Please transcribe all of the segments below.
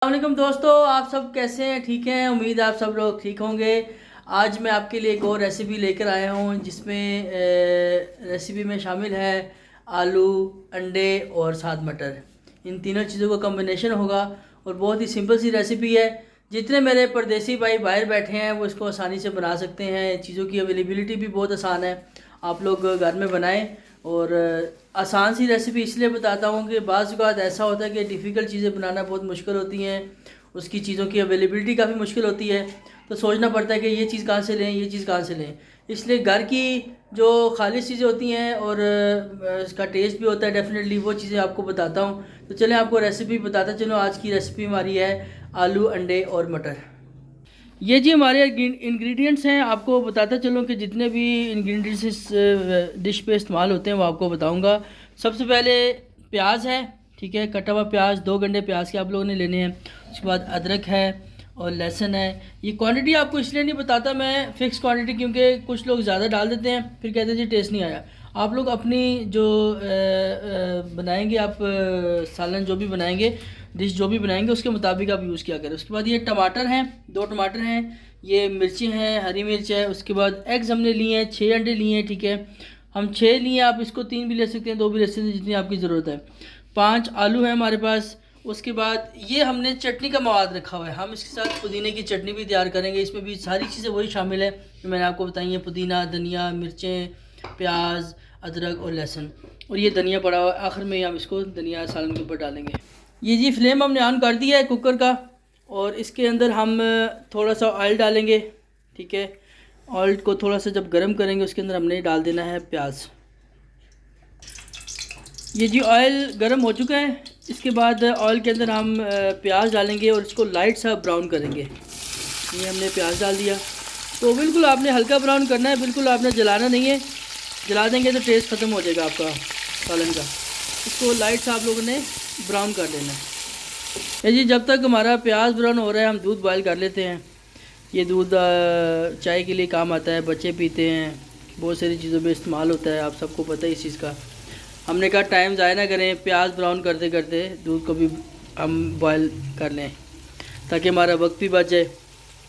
वालेकुम दोस्तों, आप सब कैसे हैं? ठीक हैं? उम्मीद है आप सब लोग ठीक होंगे। आज मैं आपके लिए एक और रेसिपी लेकर आया हूं जिसमें रेसिपी में शामिल है आलू, अंडे और साथ मटर। इन तीनों चीज़ों का कॉम्बिनेशन होगा और बहुत ही सिंपल सी रेसिपी है। जितने मेरे परदेसी भाई बाहर बैठे हैं वो इसको आसानी से बना सकते हैं। चीज़ों की अवेलेबिलिटी भी बहुत आसान है, आप लोग घर में बनाएं। और आसान सी रेसिपी इसलिए बताता हूँ कि बाज़ औक़ात ऐसा होता है कि डिफ़िकल्ट चीज़ें बनाना बहुत मुश्किल होती हैं, उसकी चीज़ों की अवेलेबिलिटी काफ़ी मुश्किल होती है, तो सोचना पड़ता है कि ये चीज़ कहाँ से लें, ये चीज़ कहाँ से लें। इसलिए घर की जो खालिश चीज़ें होती हैं और इसका टेस्ट भी होता है डेफ़िनेटली, वो चीज़ें आपको बताता हूँ। तो चलें आपको रेसिपी बताता चलो। आज की रेसिपी हमारी है आलू, अंडे और मटर। ये जी हमारे इंग्रेडिएंट्स हैं। आपको बताता चलूँ कि जितने भी इंग्रेडिएंट्स इस डिश पे इस्तेमाल होते हैं वो आपको बताऊंगा। सबसे पहले प्याज है, ठीक है, कटा हुआ प्याज, 2 गंढे प्याज के आप लोगों ने लेने हैं। उसके बाद अदरक है और लहसुन है। ये क्वांटिटी आपको इसलिए नहीं बताता मैं फ़िक्स क्वांटिटी, क्योंकि कुछ लोग ज़्यादा डाल देते हैं फिर कहते हैं जी टेस्ट नहीं आया। आप लोग अपनी जो बनाएंगे, आप सालन जो भी बनाएंगे, डिश जो भी बनाएंगे उसके मुताबिक आप यूज़ किया करें। उसके बाद ये टमाटर हैं, 2 टमाटर हैं, ये मिर्ची हैं, हरी मिर्च है। उसके बाद एग्स हमने लिए हैं, 6 अंडे लिए हैं, ठीक है, हम 6 लिए। आप इसको 3 भी ले सकते हैं, 2 भी ले सकते हैं, जितनी आपकी ज़रूरत है। 5 आलू है हमारे पास। उसके बाद ये हमने चटनी का मवाद रखा हुआ है, हम इसके साथ पुदीने की चटनी भी तैयार करेंगे। इसमें भी सारी चीज़ें वही शामिल है जो मैंने आपको बताई हैं, पुदीना, धनिया, मिर्चें, प्याज, अदरक और लहसुन। और ये धनिया पड़ा हुआ है, आखिर में हम इसको धनिया सालन के ऊपर डालेंगे। ये जी फ्लेम हमने ऑन कर दिया है कुकर का, और इसके अंदर हम थोड़ा सा ऑयल डालेंगे, ठीक है। ऑयल को थोड़ा सा जब गर्म करेंगे उसके अंदर हमने डाल देना है प्याज। ये जी ऑयल गर्म हो चुका है। इसके बाद ऑयल के अंदर हम प्याज डालेंगे और इसको लाइट सा ब्राउन करेंगे। ये हमने प्याज डाल दिया, तो बिल्कुल आपने हल्का ब्राउन करना है, बिल्कुल आपने जलाना नहीं है। जला देंगे तो टेस्ट ख़त्म हो जाएगा आपका सालन का। इसको लाइट सा आप लोगों ने ब्राउन कर लेना है। ये जी जब तक हमारा प्याज ब्राउन हो रहा है हम दूध बॉयल कर लेते हैं। ये दूध चाय के लिए काम आता है, बच्चे पीते हैं, बहुत सारी चीज़ों में इस्तेमाल होता है, आप सबको पता है इस चीज़ का। हमने कहा टाइम ज़ाया ना करें, प्याज ब्राउन करते करते दूध को भी हम बॉयल कर लें ताकि हमारा वक्त भी बच जाए।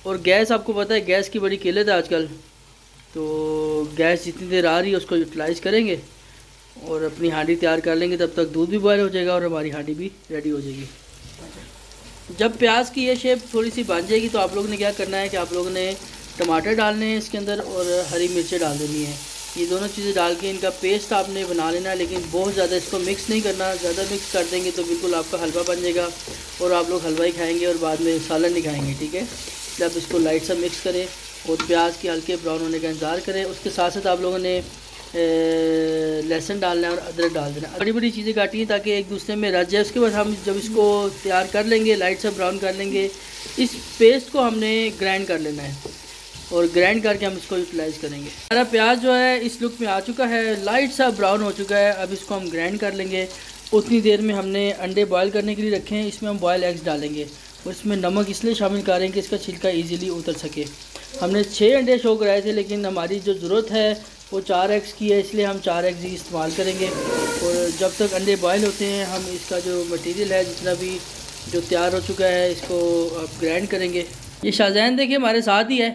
और गैस, आपको पता है गैस की बड़ी किल्लत है आजकल, तो गैस जितनी देर आ रही है उसको यूटिलाइज़ करेंगे और अपनी हांडी तैयार कर लेंगे। तब तक दूध भी बॉयल हो जाएगा और हमारी हांडी भी रेडी हो जाएगी। जब प्याज की ये शेप थोड़ी सी बन जाएगी तो आप लोगों ने क्या करना है कि आप लोगों ने टमाटर डालने हैं इसके अंदर और हरी मिर्चें डाल देनी है। ये दोनों चीज़ें डाल के इनका पेस्ट आपने बना लेना है, लेकिन बहुत ज़्यादा इसको मिक्स नहीं करना। ज़्यादा मिक्स कर देंगे तो बिल्कुल आपका हलवा बन जाएगा और आप लोग हलवा ही खाएँगे और बाद में सालन नहीं खाएँगे, ठीक है। जब इसको लाइट सा मिक्स करें और प्याज के हल्के ब्राउन होने का इंतज़ार करें। उसके साथ साथ आप लोगों ने लहसुन डालना है और अदरक डाल देना। बड़ी बड़ी चीज़ें काटी हैं ताकि एक दूसरे में रच जाए। उसके बाद हम जब इसको तैयार कर लेंगे, लाइट सा ब्राउन कर लेंगे, इस पेस्ट को हमने ग्राइंड कर लेना है और ग्राइंड करके हम इसको यूटिलाइज़ करेंगे। हमारा प्याज जो है इस लुक में आ चुका है, लाइट सा ब्राउन हो चुका है। अब इसको हम ग्राइंड कर लेंगे। उतनी देर में हमने अंडे बॉयल करने के लिए रखे हैं, इसमें हम बॉयल एग्स डालेंगे और इसमें नमक इसलिए शामिल करें कि इसका छिलका ईज़िली उतर सके। हमने 6 अंडे शो कराए थे, लेकिन हमारी जो ज़रूरत है वो 4 एग्स की है, इसलिए हम 4 एग्स ही इस्तेमाल करेंगे। और जब तक अंडे बॉयल होते हैं हम इसका जो मटेरियल है जितना भी जो तैयार हो चुका है इसको अब ग्राइंड करेंगे। ये शाहजैन देखिए हमारे साथ ही है,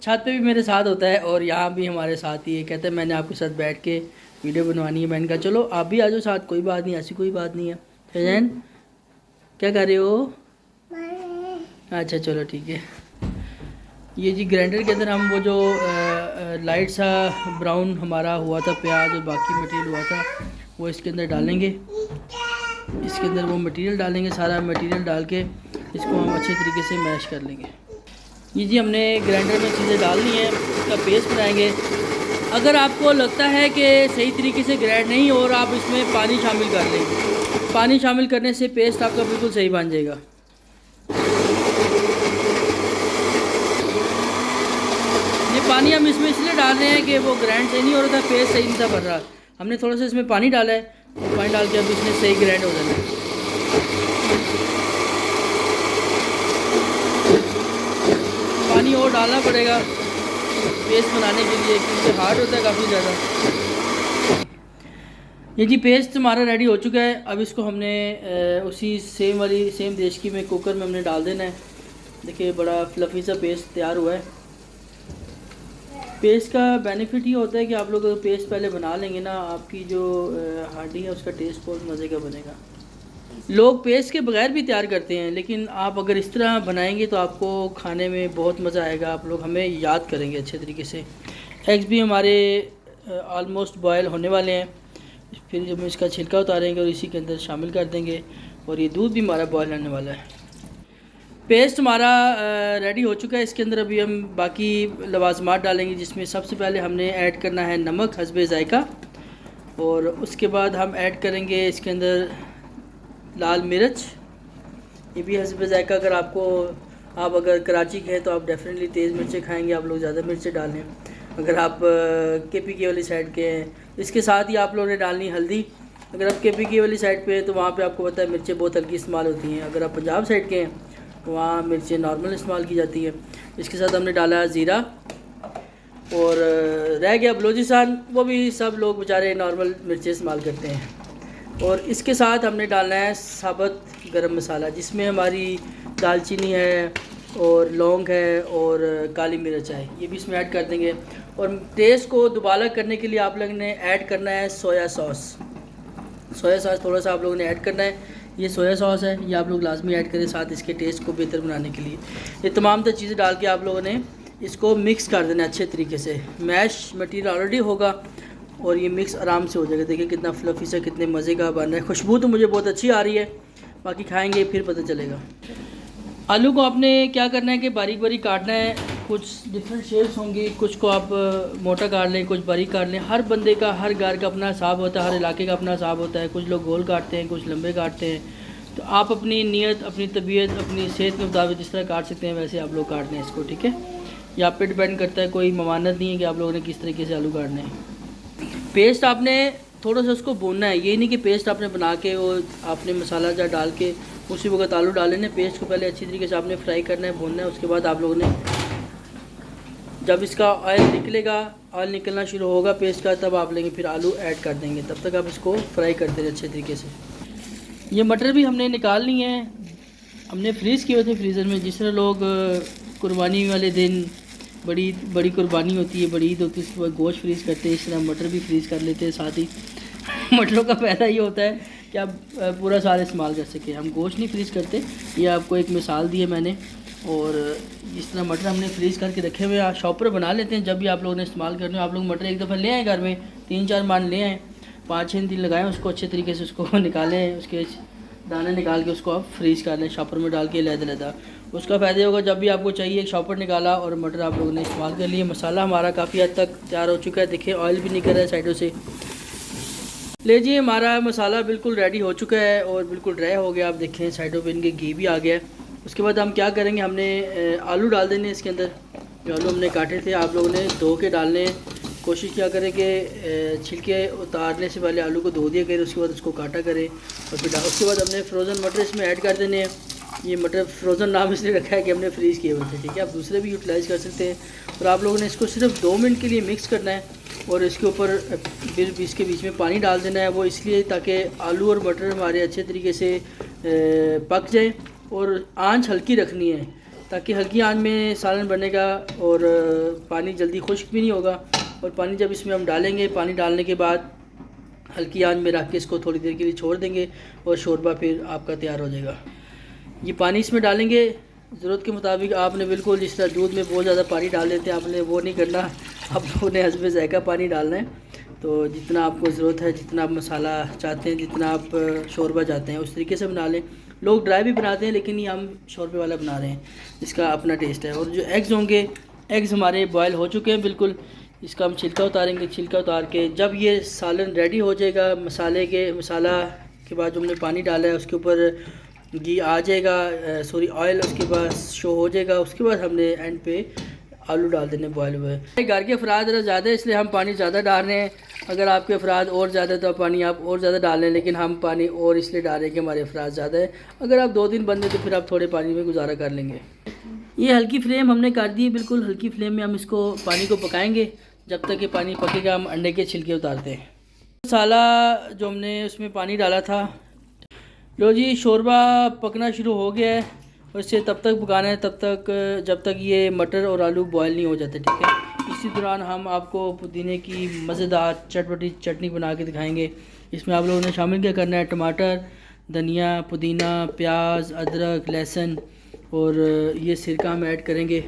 छत पे भी मेरे साथ होता है और यहाँ भी हमारे साथ ही है। कहते हैं मैंने आपके साथ बैठ के वीडियो बनवानी है। मैंने कहा चलो आप भी आ जाओ साथ, कोई बात नहीं, ऐसी कोई बात नहीं है। शाहजैन क्या कर रहे हो? अच्छा चलो ठीक है। ये जी ग्राइंडर के अंदर हम वो जो लाइट सा ब्राउन हमारा हुआ था प्याज और बाकी मटेरियल हुआ था वो इसके अंदर डालेंगे। इसके अंदर वो मटेरियल डालेंगे, सारा मटेरियल डाल के इसको हम अच्छे तरीके से मैश कर लेंगे। ये जी हमने ग्राइंडर में चीज़ें डालनी है, इसका पेस्ट बनाएंगे। अगर आपको लगता है कि सही तरीके से ग्राइंड नहीं हो और आप इसमें पानी शामिल कर लें, पानी शामिल करने से पेस्ट आपका बिल्कुल सही बन जाएगा। ये पानी हम इसमें इसलिए डाल रहे हैं कि वो ग्राइंड सही नहीं हो रहा था, पेस्ट सही नहीं था बन रहा। हमने थोड़ा सा इसमें पानी डाला है और पानी डाल के अब इसमें सही ग्राइंड हो जाना है। पानी और डालना पड़ेगा पेस्ट बनाने के लिए, क्योंकि हार्ड होता है काफ़ी ज़्यादा। ये जी पेस्ट हमारा रेडी हो चुका है। अब इसको हमने उसी सेम देश की में कुकर में हमने डाल देना है। देखिए बड़ा फ्लफ़ी सा पेस्ट तैयार हुआ है। पेस्ट का बेनिफिट ये होता है कि आप लोग अगर पेस्ट पहले बना लेंगे ना, आपकी जो हांडी है उसका टेस्ट बहुत मज़े का बनेगा। लोग पेस्ट के बगैर भी तैयार करते हैं, लेकिन आप अगर इस तरह बनाएंगे तो आपको खाने में बहुत मज़ा आएगा। आप लोग हमें याद करेंगे अच्छे तरीके से। एग्स भी हमारे ऑलमोस्ट बॉयल होने वाले हैं। फिर जब हम इसका छिलका उतारेंगे और इसी के अंदर शामिल कर देंगे, और ये दूध भी हमारा बॉयल होने वाला है। पेस्ट हमारा रेडी हो चुका है। इसके अंदर अभी हम बाकी लवाजमात डालेंगे, जिसमें सबसे पहले हमने ऐड करना है नमक हस्बे ज़ायका, और उसके बाद हम ऐड करेंगे इसके अंदर लाल मिर्च। ये भी हस्बे ज़ायका। अगर आप अगर कराची के हैं तो आप डेफिनेटली तेज़ मिर्चें खाएंगे, आप लोग ज़्यादा मिर्चें डालें। अगर आप KPK वाली साइड के हैं, इसके साथ ही आप लोगों ने डालनी हल्दी। अगर आप KPK वाली साइड पे हैं तो वहाँ पे आपको पता है मिर्चें बहुत हल्की इस्तेमाल होती हैं। अगर आप पंजाब साइड के हैं तो वहाँ मिर्चें नॉर्मल इस्तेमाल की जाती हैं। इसके साथ हमने डाला ज़ीरा, और रह गया बलूचिस्तान, वो भी सब लोग बेचारे नॉर्मल मिर्चें इस्तेमाल करते हैं। और इसके साथ हमने डालना है साबुत गरम मसाला, जिसमें हमारी दालचीनी है और लौंग है और काली मिर्च है, ये भी इसमें ऐड कर देंगे। और टेस्ट को दोबारा करने के लिए आप लोगों ने ऐड करना है सोया सॉस। सोया सॉस थोड़ा सा आप लोगों ने ऐड करना है। ये सोया सॉस है, ये आप लोग लाजमी ऐड करें साथ इसके टेस्ट को बेहतर बनाने के लिए। ये तमाम चीज़ें डाल के आप लोगों ने इसको मिक्स कर देना अच्छे तरीके से। मैश मटीरियल ऑलरेडी होगा और ये मिक्स आराम से हो जाएगा। देखिए कितना फ्लफ़ी सा, कितने मज़े का बन रहा है। खुशबू तो मुझे बहुत अच्छी आ रही है, बाकी खाएंगे फिर पता चलेगा। आलू को आपने क्या करना है कि बारीक बारीक काटना है। कुछ डिफरेंट शेप्स होंगी, कुछ को आप मोटा काट लें, कुछ बारीक काट लें। हर बंदे का, हर घर का अपना हिसाब होता है, हर इलाके का अपना हिसाब होता है। कुछ लोग गोल काटते हैं, कुछ लंबे काटते हैं। तो आप अपनी नीयत, अपनी तबीयत, अपनी सेहत के मुताबिक जिस तरह काट सकते हैं वैसे आप लोग काट लें इसको, ठीक है। ये आप पे डिपेंड करता है, कोई ममानत नहीं है कि आप लोगों ने किस तरीके से आलू काटने हैं। पेस्ट आपने थोड़ा सा उसको भूनना है। ये नहीं कि पेस्ट आपने बना के वो आपने मसाला जा डाल के उसी वक्त आलू डाले ने। पेस्ट को पहले अच्छी तरीके से आपने फ्राई करना है, भूनना है। उसके बाद आप लोगों ने जब इसका ऑयल निकलेगा, ऑयल निकलना शुरू होगा पेस्ट का, तब आप लेंगे फिर आलू ऐड कर देंगे। तब तक आप इसको फ्राई करते रहे अच्छे तरीके से। ये मटर भी हमने निकाल ली है, हमने फ्रीज़ किए थे फ्रीज़र में। जिस तरह लोग कुर्बानी वाले दिन बड़ी कुर्बानी होती है, बड़ी ईद होती है, उसके बाद गोश्त फ्रीज़ करते हैं, इस तरह मटर भी फ्रीज़ कर लेते हैं साथ ही। मटरों का फ़ायदा ये होता है कि आप पूरा साल इस्तेमाल कर सकें। हम गोश्त नहीं फ्रीज़ करते, ये आपको एक मिसाल दी है मैंने। और इस तरह मटर हमने फ्रीज़ करके रखे हुए हैं। शॉपर बना लेते हैं जब भी आप लोगों ने इस्तेमाल करने हो। आप लोग मटर एक दफ़ा ले आएँ घर में, 3-4 मान ले आएँ, 5-6 दिन लगाएं उसको अच्छे तरीके से, उसको निकालें, उसके दाने निकाल के उसको आप फ्रीज़ कर लें शॉपर में डाल के लहदा। उसका फ़ायदा होगा जब भी आपको चाहिए एक शॉपर निकाला और मटर आप लोगों ने इस्तेमाल कर लिए। मसाला हमारा काफ़ी हद तक तैयार हो चुका है। देखिए ऑयल भी निकल रहा है साइडों से। लीजिए हमारा मसाला बिल्कुल रेडी हो चुका है और बिल्कुल ड्राई हो गया। आप देखें साइडों पे इनके घी भी आ गया है। उसके बाद हम क्या करेंगे, हमने आलू डाल देने इसके अंदर। जो आलू हमने काटे थे आप लोगों ने धो के डालने। कोशिश क्या करें कि छिलके उतारने से पहले आलू को धो दिया करें, उसके बाद उसको काटा करें और फिर उसके बाद हमने फ्रोज़न मटर इसमें ऐड कर देने हैं। ये मटर फ्रोज़न नाम इसलिए रखा है कि हमने फ्रीज़ किए हुए थे, ठीक है। आप दूसरे भी यूटिलाइज़ कर सकते हैं। और आप लोगों ने इसको सिर्फ 2 मिनट के लिए मिक्स करना है और इसके ऊपर फिर इसके बीच में पानी डाल देना है। वो इसलिए ताकि आलू और मटर हमारे अच्छे तरीके से पक जाए। और आंच हल्की रखनी है ताकि हल्की आंच में सालन बनेगा और पानी जल्दी खुश्क भी नहीं होगा। और पानी जब इसमें हम डालेंगे, पानी डालने के बाद हल्की आंच में रख के इसको थोड़ी देर के लिए छोड़ देंगे और शोरबा फिर आपका तैयार हो जाएगा। ये पानी इसमें डालेंगे ज़रूरत के मुताबिक। आपने बिल्कुल जिस तरह दूध में बहुत ज़्यादा पानी डाल देते हैं, आपने वो नहीं करना। आप लोगों ने हस्बे ज़ायका पानी डालना है। तो जितना आपको ज़रूरत है, जितना आप मसाला चाहते हैं, जितना आप शोरबा चाहते हैं उस तरीके से बना लें। लोग ड्राई भी बनाते हैं लेकिन ये हम शोरबे वाला बना रहे हैं, इसका अपना टेस्ट है। और जो एग्स होंगे, एग्स हमारे बॉयल हो चुके हैं बिल्कुल। इसका हम छिलका उतारेंगे। छिलका उतार के जब ये सालन रेडी हो जाएगा, मसाला के बाद जो हमने पानी डाला है उसके ऊपर घी आ जाएगा, ऑयल उसके बाद शो हो जाएगा। उसके बाद हमने एंड पे आलू डाल देने बॉयल हुए। घर के अफराद ज़्यादा है इसलिए हम पानी ज़्यादा डाल रहे हैं। अगर आपके अफराद और ज़्यादा तो पानी आप और ज़्यादा डाल लें, लेकिन हम पानी और इसलिए डाल रहे हैं कि हमारे अफराद ज़्यादा है। अगर आप 2-3 बंदे तो फिर आप थोड़े पानी में गुजारा कर लेंगे। ये हल्की फ्लेम हमने कर दी है, बिल्कुल हल्की फ्लेम में हम इसको पानी को पकाएंगे जब तक कि पानी पकेगा। हम अंडे के छिलके उतारते हैं। मसाला जो हमने उसमें पानी डाला था, लो जी शोरबा पकना शुरू हो गया है और इसे तब तक पकाना है तब तक जब तक ये मटर और आलू बॉयल नहीं हो जाते, ठीक है। इसी दौरान हम आपको पुदीने की मज़ेदार चटपटी चटनी बना के दिखाएंगे। इसमें आप लोगों ने शामिल क्या करना है, टमाटर, धनिया, पुदीना, प्याज, अदरक, लहसुन और ये सिरका हम ऐड करेंगे।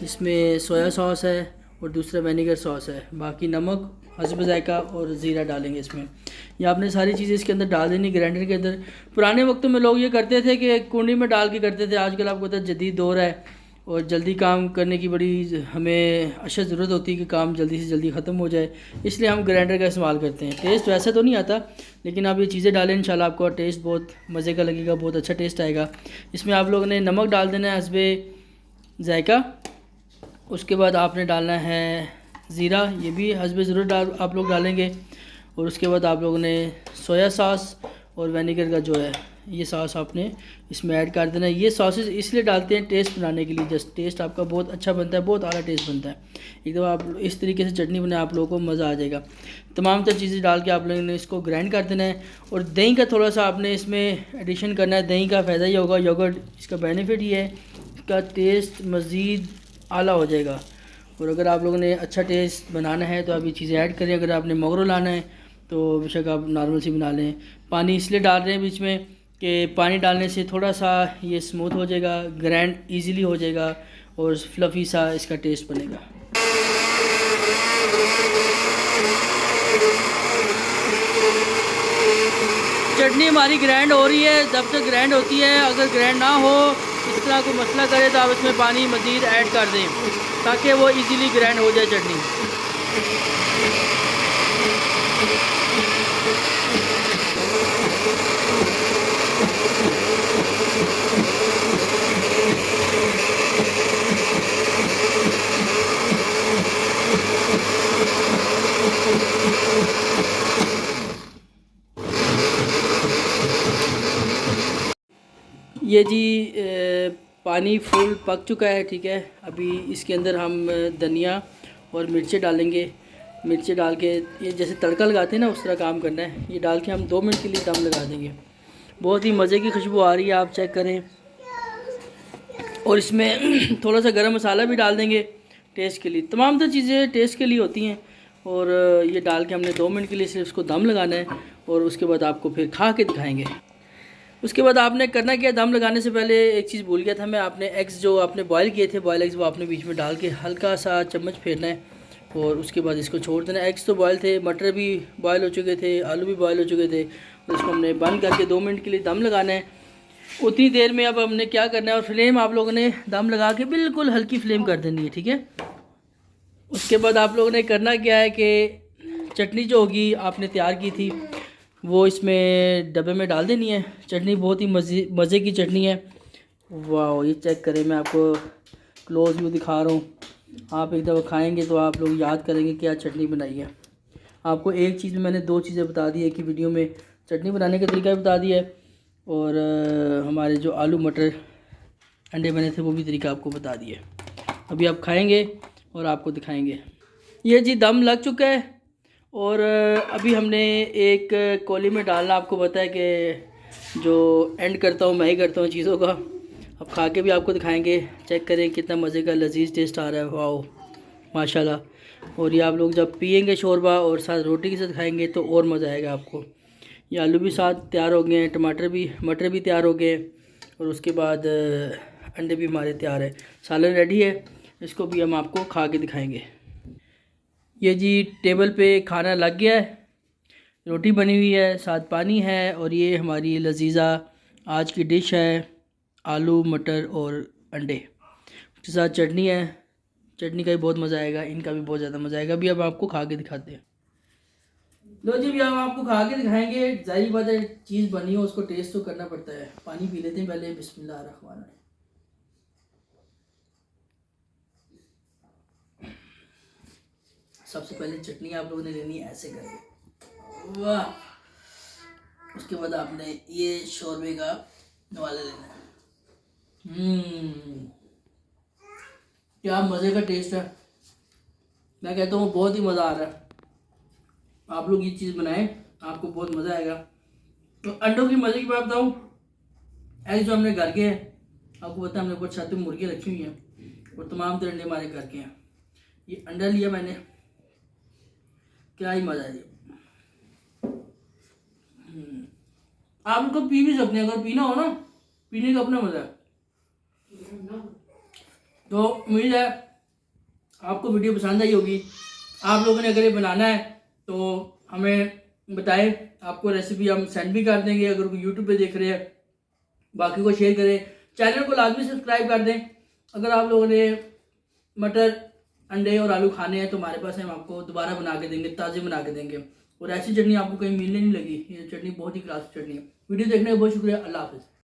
इसमें सोया सॉस है और दूसरा विनेगर सॉस है, बाकी नमक हस्ब ज़ायका और ज़ीरा डालेंगे इसमें। ये आपने सारी चीज़ें इसके अंदर डाल देनी ग्राइंडर के अंदर। पुराने वक्तों में लोग ये करते थे कि कुंडी में डाल के करते थे, आजकल आपको पता है जदीद दौर है और जल्दी काम करने की बड़ी हमें अशद ज़रूरत होती है कि काम जल्दी से जल्दी ख़त्म हो जाए, इसलिए हम ग्राइंडर का इस्तेमाल करते हैं। टेस्ट वैसे तो नहीं आता, लेकिन आप ये चीज़ें डालें इंशाल्लाह आपको टेस्ट बहुत मज़े का लगेगा, बहुत अच्छा टेस्ट आएगा। इसमें आप लोगों ने नमक डाल देना है हस्ब ज़ायका। उसके बाद आपने डालना है ज़ीरा, ये भी हस्ब ज़रूरत आप लोग डालेंगे। और उसके बाद आप लोगों ने सोया सॉस और विनेगर का जो है ये सॉस आपने इसमें ऐड कर देना है। ये सॉसेस इसलिए डालते हैं टेस्ट बनाने के लिए, जस्ट टेस्ट आपका बहुत अच्छा बनता है, बहुत आला टेस्ट बनता है। एक दफ़ा आप इस तरीके से चटनी बनाए आप लोगों को मज़ा आ जाएगा। तमाम तर चीज़ें डाल के आप लोगों ने इसको ग्राइंड कर देना है। और दही का थोड़ा सा आपने इसमें एडिशन करना है। दही का फ़ायदा ये होगा, योगर्ट इसका बेनिफिट ये है, इसका टेस्ट मज़ीद आला हो जाएगा। और अगर आप लोगों ने अच्छा टेस्ट बनाना है तो आप ये चीज़ें ऐड करें। अगर आपने मोगरो लाना है तो बेशक आप नॉर्मल सी बना लें। पानी इसलिए डाल रहे हैं बीच में कि पानी डालने से थोड़ा सा ये स्मूथ हो जाएगा, ग्राइंड इजीली हो जाएगा और फ्लफ़ी सा इसका टेस्ट बनेगा। चटनी हमारी ग्राइंड हो रही है, जब तक ग्राइंड होती है, अगर ग्राइंड ना हो इस तरह कोई मसला करे तो आप इसमें पानी मज़ीद ऐड कर दें ताकि वो इजीली ग्राइंड हो जाए चटनी। ये जी पानी फुल पक चुका है, ठीक है। अभी इसके अंदर हम धनिया और मिर्चें डालेंगे। मिर्चें डाल के ये जैसे तड़का लगाते हैं ना, उस तरह काम करना है। ये डाल के हम 2 मिनट के लिए दम लगा देंगे। बहुत ही मज़े की खुशबू आ रही है, आप चेक करें। और इसमें थोड़ा सा गरम मसाला भी डाल देंगे टेस्ट के लिए। तमाम तो चीज़ें टेस्ट के लिए होती हैं। और ये डाल के हमने 2 मिनट के लिए सिर्फ इसको दम लगाना है और उसके बाद आपको फिर खा के दिखाएँगे। उसके बाद आपने करना क्या, दम लगाने से पहले एक चीज़ भूल गया था मैं, आपने एग्स जो आपने बॉयल किए थे, बॉयल एग्स वो आपने बीच में डाल के हल्का सा चम्मच फेरना है और उसके बाद इसको छोड़ देना। एग्स तो बॉयल थे, मटर भी बॉयल हो चुके थे, आलू भी बॉयल हो चुके थे और इसको हमने बंद करके 2 मिनट के लिए दम लगाना है। उतनी देर में अब हमने क्या करना है, और फ्लेम आप लोगों ने दम लगा के बिल्कुल हल्की फ्लेम कर देनी है, ठीक है। उसके बाद आप लोगों ने करना क्या है कि चटनी जो होगी आपने तैयार की थी वो इसमें डब्बे में डाल देनी है। चटनी बहुत ही मज़े की चटनी है। वाह, ये चेक करें, मैं आपको क्लोज व्यू दिखा रहा हूँ। आप एक दफ़ा खाएंगे तो आप लोग याद करेंगे क्या चटनी बनाई है। आपको एक चीज़ में मैंने 2 चीज़ें बता दी है कि वीडियो में चटनी बनाने का तरीका भी बता दिया है और हमारे जो आलू मटर अंडे बने थे वो भी तरीका आपको बता दिया है। अभी आप खाएँगे और आपको दिखाएँगे। ये जी दम लग चुका है और अभी हमने एक कोली में डालना, आपको पता है कि जो एंड करता हूँ मैं ही करता हूँ चीज़ों का। अब खा के भी आपको दिखाएंगे, चेक करें कितना मज़े का लजीज टेस्ट आ रहा है। वाह माशाल्लाह। और ये आप लोग जब पियेंगे शोरबा और साथ रोटी के साथ खाएंगे तो और मज़ा आएगा आपको। ये आलू भी साथ तैयार हो गए हैं, टमाटर भी, मटर भी तैयार हो गए और उसके बाद अंडे भी हमारे तैयार है। सालन रेडी है, इसको भी हम आपको खा के दिखाएँगे। ये जी टेबल पे खाना लग गया है, रोटी बनी हुई है, साथ पानी है और ये हमारी लजीज़ा आज की डिश है, आलू मटर और अंडे के साथ चटनी है। चटनी का भी बहुत मज़ा आएगा, इनका भी बहुत ज़्यादा मज़ा आएगा। अभी अब आपको खा के दिखाते हैं। लो जी, अभी हम आपको खा के दिखाएंगे। जाहिर बात है, चीज़ बनी हो उसको टेस्ट तो करना पड़ता है। पानी पी लेते हैं पहले। बिस्मिल्लाह रहमान रहीम। सबसे पहले चटनी आप लोगों ने लेनी है ऐसे करके, वाह। उसके बाद आपने ये शोरबे का नवाला लेना है। क्या मज़े का टेस्ट है, मैं कहता हूँ बहुत ही मज़ा आ रहा है। आप लोग ये चीज़ बनाएं, आपको बहुत मज़ा आएगा। तो अंडों की मज़े की बात बताऊँ, ऐसे जो हमने घर के हैं, आपको पता है हमने ऊपर छत पे मुर्गी रखी हुई हैं और तमाम तरह अंडे हमारे घर के हैं। ये अंडा लिया मैंने, क्या ही मज़ा है। आप इनको पी भी सकते हैं, अगर पीना हो ना, पीने का अपना मज़ा है। तो उम्मीद है आपको वीडियो पसंद आई होगी। आप लोगों ने अगर ये बनाना है तो हमें बताएं, आपको रेसिपी हम सेंड भी कर देंगे अगर कोई यूट्यूब पे देख रहे हैं। बाकी को शेयर करें, चैनल को लाजमी सब्सक्राइब कर दें। अगर आप लोगों ने मटर, अंडे और आलू खाने हैं तो हमारे पास हम आपको दोबारा बना के देंगे, ताज़े बना के देंगे। और ऐसी चटनी आपको कहीं मिलने नहीं लगी, ये चटनी बहुत ही क्लास चटनी है। वीडियो देखने का बहुत शुक्रिया। अल्लाह हाफिज़।